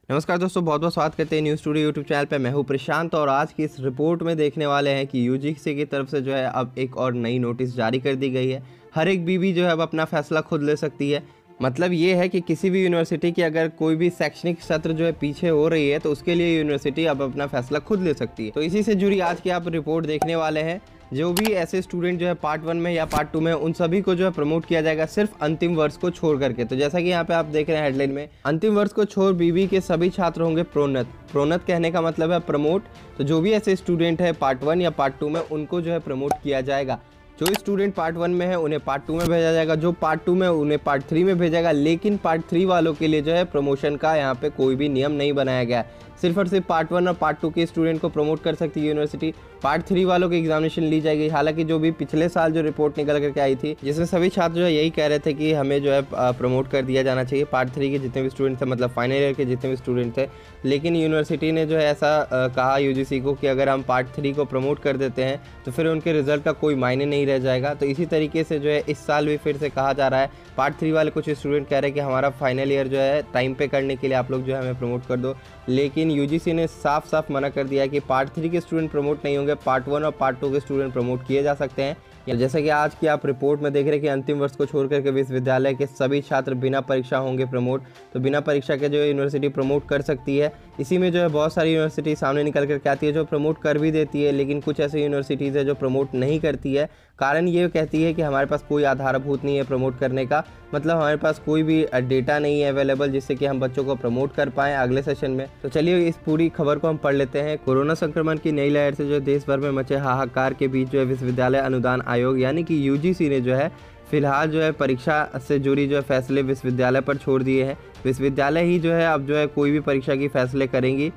नमस्कार दोस्तों, बहुत बहुत स्वागत करते हैं न्यूज़ स्टूडियो यूट्यूब चैनल पे। मैं हूं प्रशांत और आज की इस रिपोर्ट में देखने वाले हैं कि यूजीसी की तरफ से जो है अब एक और नई नोटिस जारी कर दी गई है। हर एक बीवी जो है अब अपना फैसला खुद ले सकती है। मतलब ये है कि किसी भी यूनिवर्सिटी की अगर कोई भी शैक्षणिक सत्र जो है पीछे हो रही है तो उसके लिए यूनिवर्सिटी अब अपना फैसला खुद ले सकती है। तो इसी से जुड़ी आज की आप रिपोर्ट देखने वाले हैं। जो भी ऐसे स्टूडेंट जो है पार्ट 1 में या पार्ट 2 में, उन सभी को जो है प्रमोट किया जाएगा सिर्फ अंतिम वर्ष को छोड़ करके। तो जैसा कि यहाँ पे आप देख रहे हैं हेडलाइन में, अंतिम वर्ष को छोड़ बीबी के सभी छात्र होंगे प्रोन्नत। प्रोन्नत कहने का मतलब है प्रमोट। तो जो भी ऐसे स्टूडेंट है पार्ट 1 या पार्ट 2 में, उनको जो है प्रमोट किया जाएगा। जो स्टूडेंट पार्ट 1 में है उन्हें पार्ट 2 में भेजा जाएगा, जो पार्ट 2 में उन्हें पार्ट 3 में भेजेगा। लेकिन पार्ट 3 वालों के लिए जो है प्रमोशन का यहाँ पे कोई भी नियम नहीं बनाया गया है। सिर्फ और सिर्फ पार्ट 1 और पार्ट 2 के स्टूडेंट को प्रमोट कर सकती है यूनिवर्सिटी। पार्ट 3 वालों की एग्जामिनेशन ली जाएगी। हालांकि जो भी पिछले साल जो रिपोर्ट निकल करके आई थी, जिसमें सभी छात्र जो है यही कह रहे थे कि हमें जो है प्रमोट कर दिया जाना चाहिए पार्ट 3 के जितने भी स्टूडेंट थे, मतलब फाइनल ईयर के जितने भी स्टूडेंट थे। लेकिन यूनिवर्सिटी ने जो है ऐसा कहा यूजीसी को कि अगर हम पार्ट 3 को प्रमोट कर देते हैं तो फिर उनके रिजल्ट का कोई मायने नहीं रह जाएगा। तो इसी तरीके से जो है इस साल भी फिर से कहा जा रहा है। पार्ट 3 वाले कुछ स्टूडेंट कह रहे हैं कि हमारा फाइनल ईयर जो है टाइम पे करने के लिए आप लोग जो है हमें प्रमोट कर दो। लेकिन यूजीसी ने साफ साफ मना कर दिया है कि पार्ट 3 के स्टूडेंट प्रमोट नहीं होंगे, पार्ट 1 और पार्ट 2 के स्टूडेंट प्रमोट किए जा सकते हैं। जैसे कि आज की आप रिपोर्ट में देख रहे हैं कि अंतिम वर्ष को छोड़ करके विश्वविद्यालय के सभी छात्र बिना परीक्षा होंगे प्रमोट। तो बिना परीक्षा के जो है यूनिवर्सिटी प्रमोट कर सकती है। इसी में जो है बहुत सारी यूनिवर्सिटी सामने निकल करके आती है जो प्रमोट कर भी देती है, लेकिन कुछ ऐसी यूनिवर्सिटीज़ है जो प्रमोट नहीं करती है। कारण ये कहती है कि हमारे पास कोई आधारभूत नहीं है प्रमोट करने का, मतलब हमारे पास कोई भी डेटा नहीं है अवेलेबल जिससे कि हम बच्चों को प्रमोट कर पाएँ अगले सेशन में। तो चलिए इस पूरी खबर को हम पढ़ लेते हैं। कोरोना संक्रमण की नई लहर से जो देश भर में मचे हाहाकार के बीच जो है विश्वविद्यालय अनुदान आयोग यानी कि यूजीसी ने जो है फिलहाल जो है परीक्षा से जुड़ी जो है फैसले विश्वविद्यालय पर छोड़ दिए हैं। विश्वविद्यालय ही जो है अब जो है कोई भी परीक्षा की फैसले करेंगी।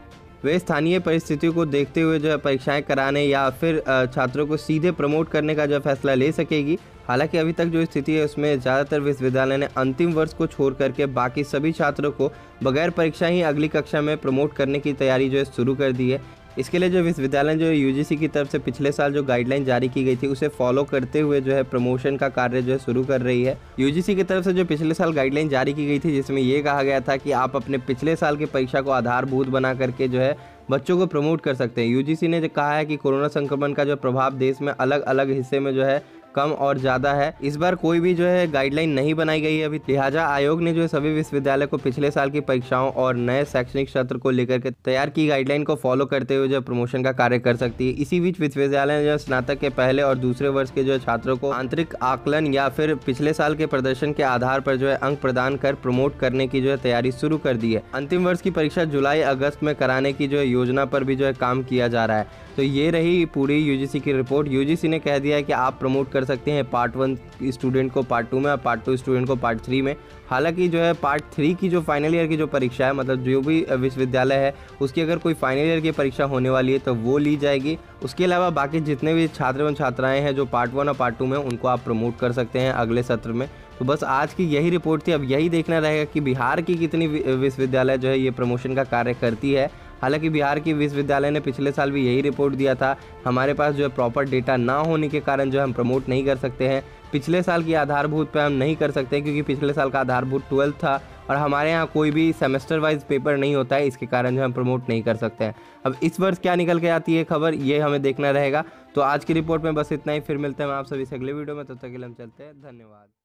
वे स्थानीय परिस्थितियों को देखते हुए जो है परीक्षाएं कराने या फिर छात्रों को सीधे प्रमोट करने का जो फैसला ले सकेगी। हालांकि अभी तक जो स्थिति है उसमें ज़्यादातर विश्वविद्यालय ने अंतिम वर्ष को छोड़ करके बाकी सभी छात्रों को बगैर परीक्षा ही अगली कक्षा में प्रमोट करने की तैयारी जो है शुरू कर दी है। इसके लिए जो विश्वविद्यालय जो यूजीसी की तरफ से पिछले साल जो गाइडलाइन जारी की गई थी उसे फॉलो करते हुए जो है प्रमोशन का कार्य जो है शुरू कर रही है। यूजीसी की तरफ से जो पिछले साल गाइडलाइन जारी की गई थी जिसमें ये कहा गया था कि आप अपने पिछले साल की परीक्षा को आधारभूत बना करके जो है बच्चों को प्रमोट कर सकते हैं। यूजीसी ने जो कहा है कि कोरोना संक्रमण का जो प्रभाव देश में अलग अलग हिस्से में जो है कम और ज़्यादा है। इस बार कोई भी जो है गाइडलाइन नहीं बनाई गई है अभी, लिहाजा आयोग ने जो है सभी विश्वविद्यालय को पिछले साल की परीक्षाओं और नए शैक्षणिक सत्र को लेकर के तैयार की गाइडलाइन को फॉलो करते हुए जो प्रमोशन का कार्य कर सकती है। इसी बीच विश्वविद्यालय ने जो स्नातक के पहले और दूसरे वर्ष के जो छात्रों को आंतरिक आकलन या फिर पिछले साल के प्रदर्शन के आधार पर जो है अंक प्रदान कर प्रमोट करने की जो है तैयारी शुरू कर दी है। अंतिम वर्ष की परीक्षा जुलाई अगस्त में कराने की जो है योजना पर भी जो है काम किया जा रहा है। तो ये रही पूरी यूजीसी की रिपोर्ट। यूजीसी ने कह दिया है कि आप प्रमोट कर सकते हैं पार्ट 1 स्टूडेंट को पार्ट 2 में और पार्ट 2 स्टूडेंट को पार्ट 3 में। हालांकि जो है पार्ट 3 की जो फाइनल ईयर की जो परीक्षा है, मतलब जो भी विश्वविद्यालय है उसकी अगर कोई फाइनल ईयर की परीक्षा होने वाली है तो वो ली जाएगी। उसके अलावा बाकी जितने भी छात्र एवं छात्राएँ हैं जो पार्ट 1 और पार्ट 2 में, उनको आप प्रमोट कर सकते हैं अगले सत्र में। तो बस आज की यही रिपोर्ट थी। अब यही देखना रहेगा कि बिहार की कितनी विश्वविद्यालय जो है ये प्रमोशन का कार्य करती है। हालांकि बिहार की विश्वविद्यालय ने पिछले साल भी यही रिपोर्ट दिया था, हमारे पास जो है प्रॉपर डेटा ना होने के कारण जो हम प्रमोट नहीं कर सकते हैं। पिछले साल की आधारभूत पे हम नहीं कर सकते क्योंकि पिछले साल का आधारभूत 12 था और हमारे यहाँ कोई भी सेमेस्टर वाइज पेपर नहीं होता है, इसके कारण जो हम प्रमोट नहीं कर सकते हैं। अब इस वर्ष क्या निकल के आती है खबर, ये हमें देखना रहेगा। तो आज की रिपोर्ट में बस इतना ही, फिर मिलते हैं हम आप सभी से अगले वीडियो में। तब तक के लिए हम चलते हैं, धन्यवाद।